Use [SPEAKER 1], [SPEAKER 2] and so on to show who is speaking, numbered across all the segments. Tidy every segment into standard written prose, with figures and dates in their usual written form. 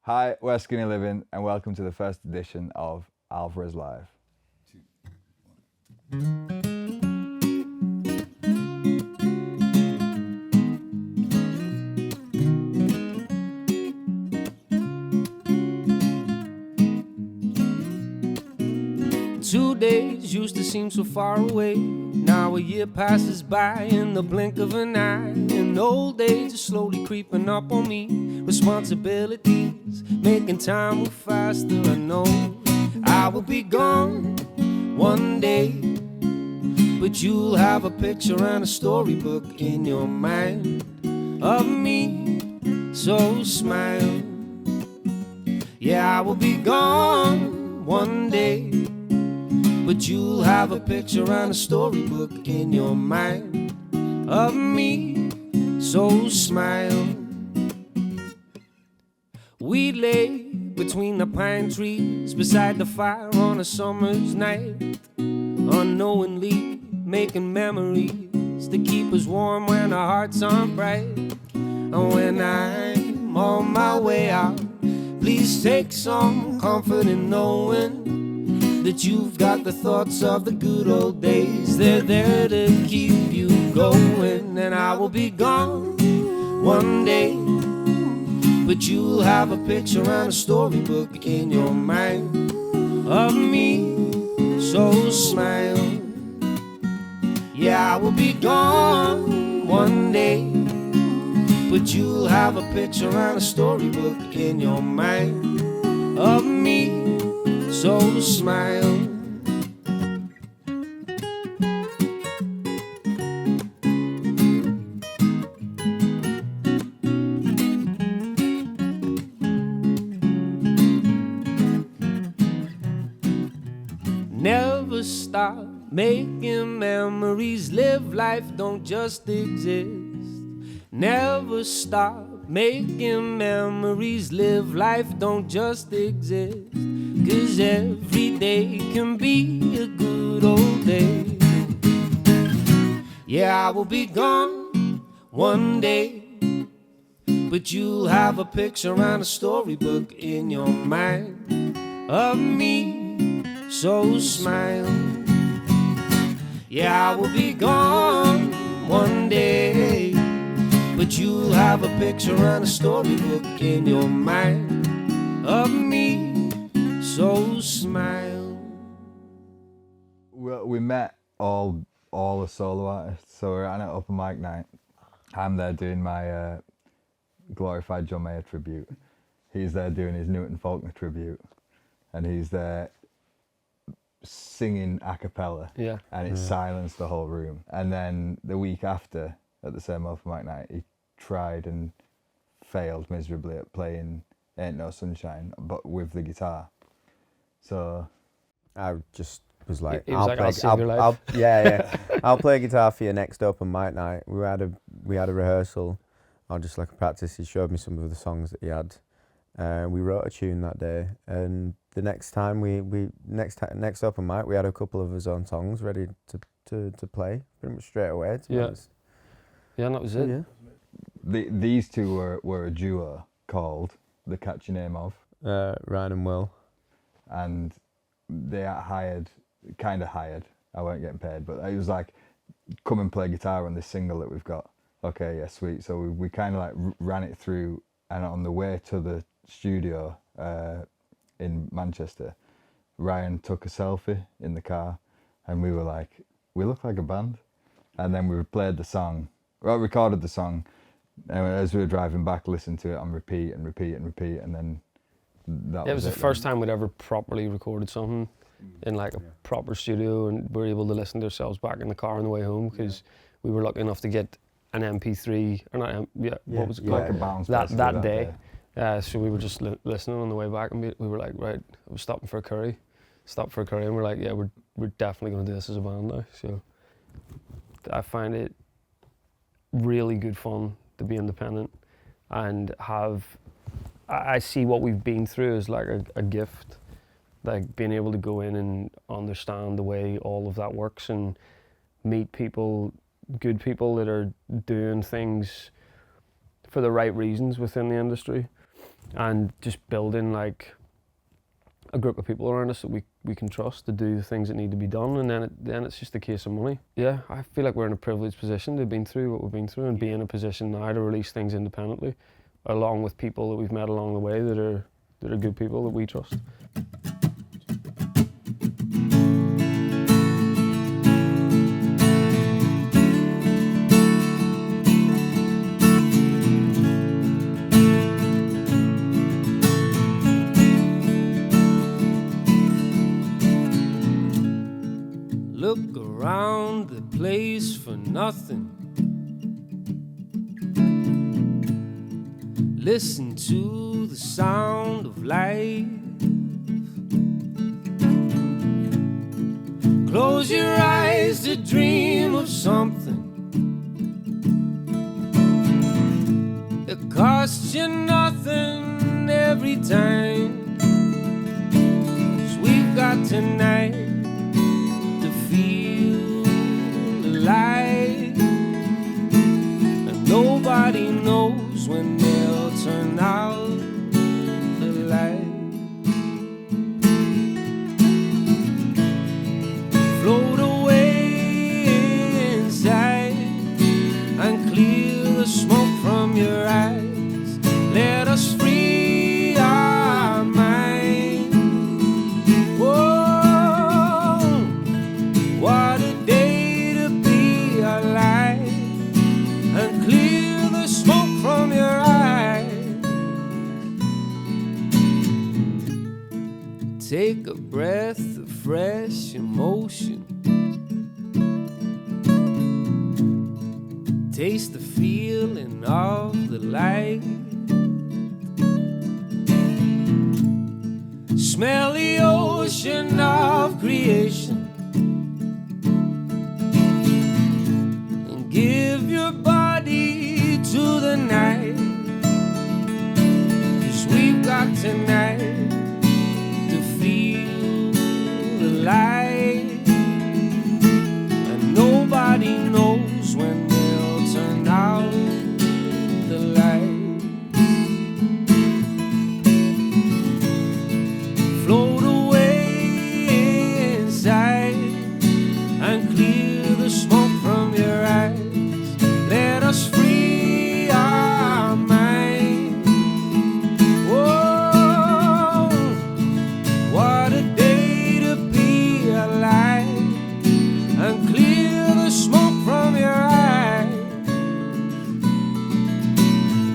[SPEAKER 1] Hi, we're Skinny Living, and welcome to the first edition of Alvarez Live.
[SPEAKER 2] 2 days used to seem so far away. Now a year passes by in the blink of an eye. And old age is slowly creeping up on me. Responsibilities making time move faster. I know I will be gone one day, but you'll have a picture and a storybook in your mind of me, so smile. Yeah, I will be gone one day, but you'll have a picture and a storybook in your mind of me, so smile. We lay between the pine trees beside the fire on a summer's night, unknowingly making memories to keep us warm when our hearts aren't bright. And when I'm on my way out, please take some comfort in knowing that you've got the thoughts of the good old days. They're there to keep you going. And I will be gone one day, but you'll have a picture and a storybook in your mind of me, so smile. Yeah, I will be gone one day, but you'll have a picture and a storybook in your mind of me, so smile. Never stop making memories, live life, don't just exist. Never stop making memories, live life, don't just exist. 'Cause every day can be a good old day. Yeah, I will be gone one day, but you'll have a picture and a storybook in your mind of me, so smile. Yeah, I will be gone one day, but you'll have a picture and a storybook in your mind of me, so smile.
[SPEAKER 1] We met all the solo artists, so we're at an open mic night. I'm there doing my glorified John Mayer tribute. He's there doing his Newton Faulkner tribute, and he's there singing a cappella, and it silenced the whole room. And then the week after, at the same open mic night, he tried and failed miserably at playing Ain't No Sunshine, but with the guitar. So
[SPEAKER 3] I just was like,
[SPEAKER 2] I'll save your life.
[SPEAKER 3] I'll play guitar for your next open mic night. We had a rehearsal, or just like a practice. He showed me some of the songs that he had. We wrote a tune that day, and the next time next open mic, we had a couple of his own songs ready to play pretty much straight away. To be honest.
[SPEAKER 2] Yeah, and that was it.
[SPEAKER 3] Yeah.
[SPEAKER 1] These two were a duo called The Catchy Name Of,
[SPEAKER 3] Ryan and Will,
[SPEAKER 1] and they kind of hired. I weren't getting paid, but it was like, come and play guitar on this single that we've got. Okay, yeah, sweet. So we kind of like ran it through, and on the way to the studio in Manchester, Ryan took a selfie in the car, and we were like, we look like a band. And then we played the song, recorded the song, and as we were driving back, listened to it on repeat, and then that was it.
[SPEAKER 2] It was the first time we'd ever properly recorded something in like a proper studio, and we were able to listen to ourselves back in the car on the way home, because we were lucky enough to get an MP3, or not, what was it called?
[SPEAKER 1] Like a bounce
[SPEAKER 2] that day. So we were just listening on the way back, and we were like, right, I was stopping for a curry, and we're like, yeah, we're definitely going to do this as a band now. So I find it really good fun to be independent and I see what we've been through as like a gift, like being able to go in and understand the way all of that works and meet people, good people that are doing things for the right reasons within the industry.
[SPEAKER 4] and just building like a group of people around us that we can trust to do the things that need to be done, and then it's just a case of money. Yeah, I feel like we're in a privileged position to have been through what we've been through and be in a position now to release things independently, along with people that we've met along the way that are good people that we trust.
[SPEAKER 2] Look around the place for nothing. Listen to the sound of life. Close your eyes to dream of something. It costs you nothing every time. 'Cause we've got tonight to feel alive, and nobody knows when they'll turn out the light. Float away inside and clear the smoke from your eyes. Let us free our mind. Whoa, what a day to be alive and clear the smoke from your eyes. Take a breath of fresh emotion. Taste the feeling of the light. Smell the ocean of creation. And give your body to the night. 'Cause we've got tonight to feel alive, and nobody knows when they'll turn out the light. Float away inside and clear the smoke from your eyes. Let us free our mind. Whoa, what a day to be alive and clear the smoke from your eyes.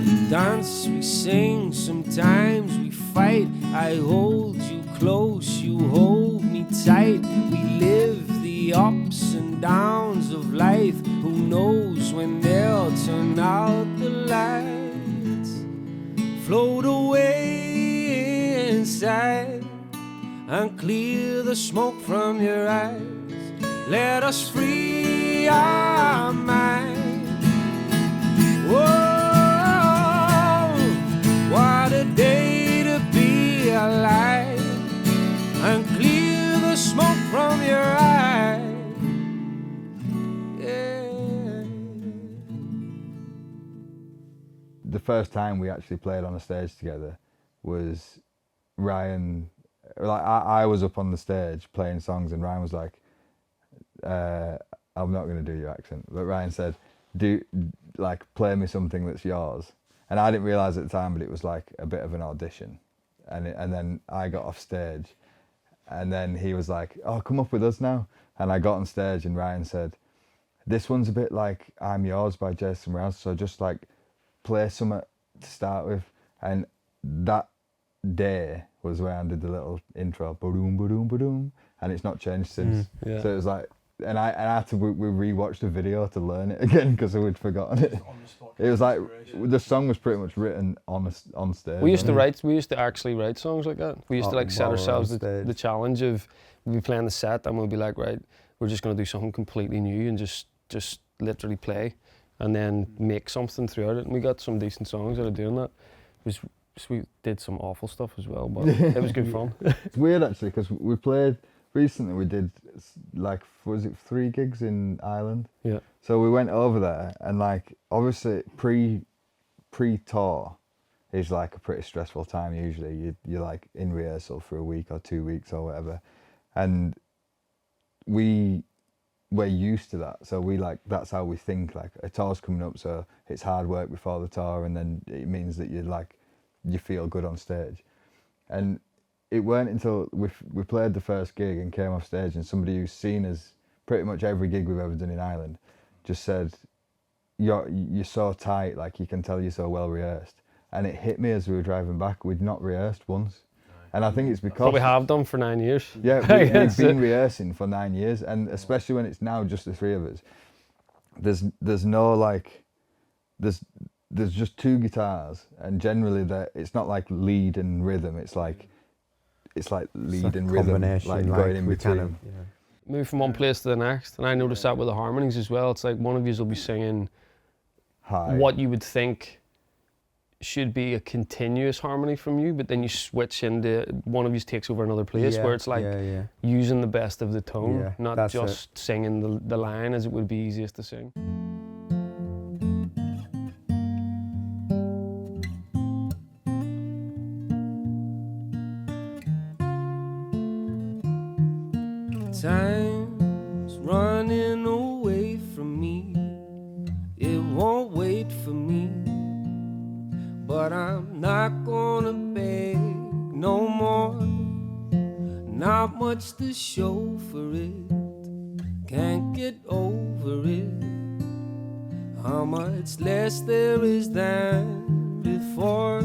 [SPEAKER 2] We dance, we sing, sometimes we fight. I hold you close, you hold me tight. We live the ups and downs of life. Who knows when they'll turn out the lights? Float away inside and clear the smoke from your eyes. Let us free our mind. Whoa, what a day to be alive and clear the smoke from your eyes. Yeah.
[SPEAKER 1] The first time we actually played on a stage together was Ryan. Like I was up on the stage playing songs, and Ryan was like, "I'm not going to do your accent," but Ryan said, play me something that's yours." And I didn't realise at the time, but it was like a bit of an audition. And then I got off stage, and then he was like, "Oh, come up with us now." And I got on stage, and Ryan said, "This one's a bit like I'm Yours by Jason Mraz, so just like play something to start with." And that day was where I did the little intro, ba-doom, ba-doom, ba-doom, and it's not changed since.
[SPEAKER 4] Yeah.
[SPEAKER 1] So it was like, and I had to, we rewatched the video to learn it again because we'd forgotten it. It was like, the song was pretty much written on stage.
[SPEAKER 4] We used to actually write songs like that. We used to like set ourselves the challenge of, we'd be playing the set and we'd be like, right, we're just going to do something completely new and just literally play and then make something throughout it. And we got some decent songs out of doing that. We did some awful stuff as well, but it was good fun.
[SPEAKER 1] It's weird actually, because we played, recently we did like, was it 3 gigs in Ireland?
[SPEAKER 4] Yeah.
[SPEAKER 1] So we went over there and like, obviously pre-tour, is like a pretty stressful time usually. You're like in rehearsal for a week or 2 weeks or whatever, and we're used to that, so that's how we think. Like, a tour's coming up, so it's hard work before the tour, and then it means that you feel good on stage. And it weren't until we played the first gig and came off stage, and somebody who's seen us pretty much every gig we've ever done in Ireland just said, you're so tight, like you can tell you're so well rehearsed. And it hit me as we were driving back, we'd not rehearsed once. And I think it's because...
[SPEAKER 4] But we have done for 9 years.
[SPEAKER 1] Yeah, we've been rehearsing for 9 years, and especially when it's now just the three of us, there's no like, there's just two guitars, and generally it's not like lead and rhythm, it's like lead and rhythm, like going in between.
[SPEAKER 4] Move from one place to the next, and I noticed that with the harmonies as well. It's like one of you will be singing
[SPEAKER 1] high,
[SPEAKER 4] what you would think should be a continuous harmony from you, but then you switch into, one of you takes over another place where it's like using the best of the tone, not just singing the line as it would be easiest to sing.
[SPEAKER 2] Time's running away from me, it won't wait for me, but I'm not gonna beg no more. Not much to show for it, can't get over it. How much less there is than before.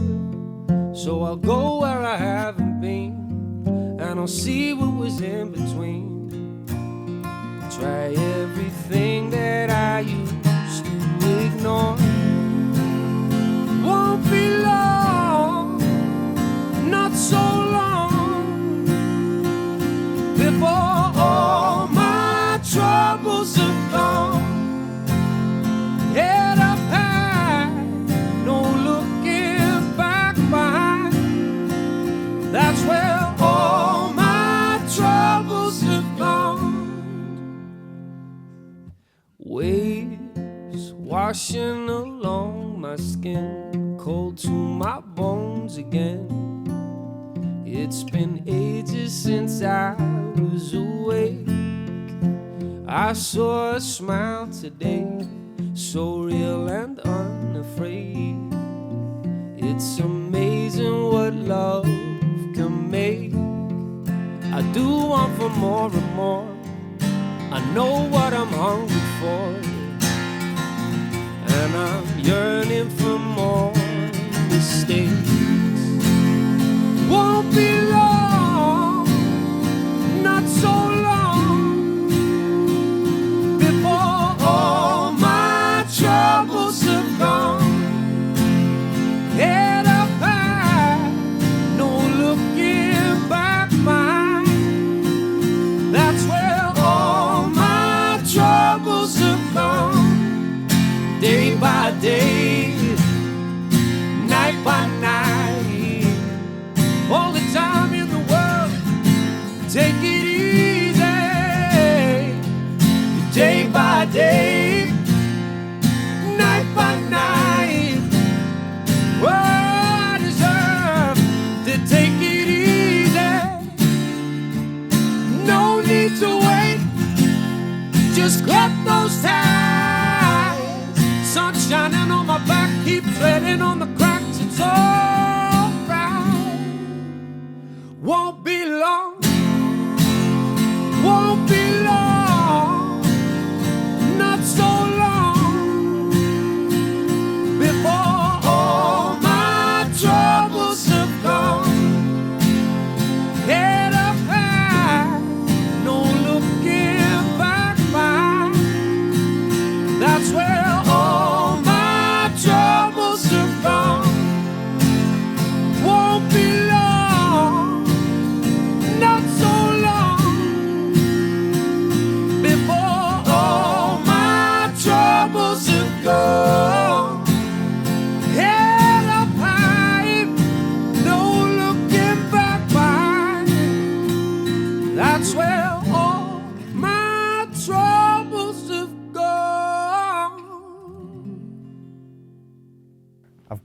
[SPEAKER 2] So I'll go where I haven't been, and I'll see what was in between. Try everything that I used to ignore. Won't be long, not so long, before all my troubles are gone. Head up high, no looking back behind. That's where all my troubles are gone. Waves washing along my skin, cold to my bones again. It's been ages since I was awake. I saw a smile today, so real and unafraid. It's amazing what love can make. I do want for more and more. I know what I'm hungry for, and I'm yearning for more mistakes. Won't be long, not so long, before all my troubles have gone. Head up high, no looking back behind. That's where all my troubles have gone. Day by day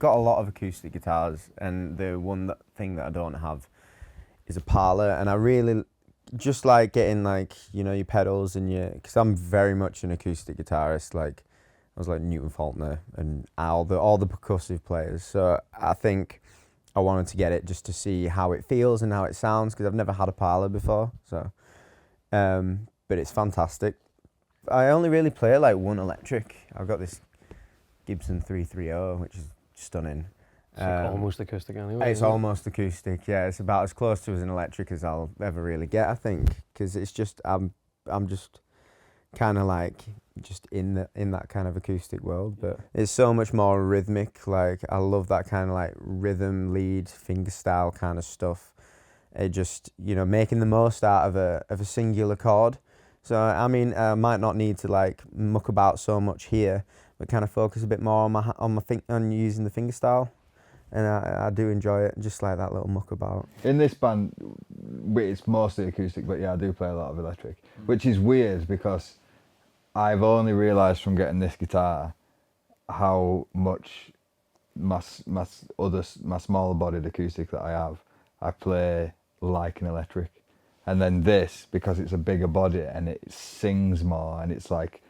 [SPEAKER 3] got a lot of acoustic guitars, and the thing that I don't have is a Parlor, and I really just like getting like, you know, your pedals and your, because I'm very much an acoustic guitarist, like I was like Newton Faulkner and all the percussive players. So I think I wanted to get it just to see how it feels and how it sounds, because I've never had a Parlor before. So, but it's fantastic. I only really play like one electric. I've got this Gibson 330, which is stunning.
[SPEAKER 4] It's like almost acoustic anyway.
[SPEAKER 3] It's almost acoustic, yeah. It's about as close to as an electric as I'll ever really get, I think, because it's just I'm just kind of like just in that kind of acoustic world, but it's so much more rhythmic. Like I love that kind of like rhythm, lead, fingerstyle kind of stuff. It just, you know, making the most out of a singular chord. So I mean, I might not need to like muck about so much here, but kind of focus a bit more on using the fingerstyle. And I do enjoy it, just like that little muck about.
[SPEAKER 1] In this band, it's mostly acoustic, but yeah, I do play a lot of electric, which is weird because I've only realised from getting this guitar how much my smaller bodied acoustic that I have, I play like an electric. And then this, because it's a bigger body and it sings more, and it's like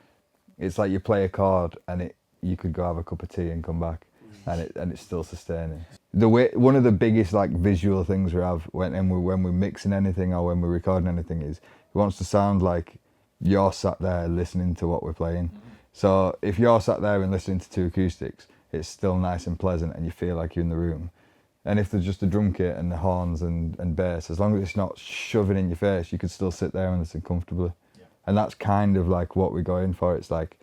[SPEAKER 1] you play a chord and you could go have a cup of tea and come back. And it's still sustaining. One of the biggest like visual things we have when we're mixing anything or when we're recording anything is it wants to sound like you're sat there listening to what we're playing. Mm-hmm. So if you're sat there and listening to two acoustics, it's still nice and pleasant and you feel like you're in the room. And if there's just a drum kit and the horns and bass, as long as it's not shoving in your face, you could still sit there and listen comfortably. Yeah. And that's kind of like what we're going for. It's like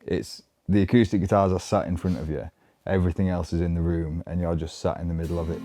[SPEAKER 1] the acoustic guitars are sat in front of you. Everything else is in the room and you're just sat in the middle of it.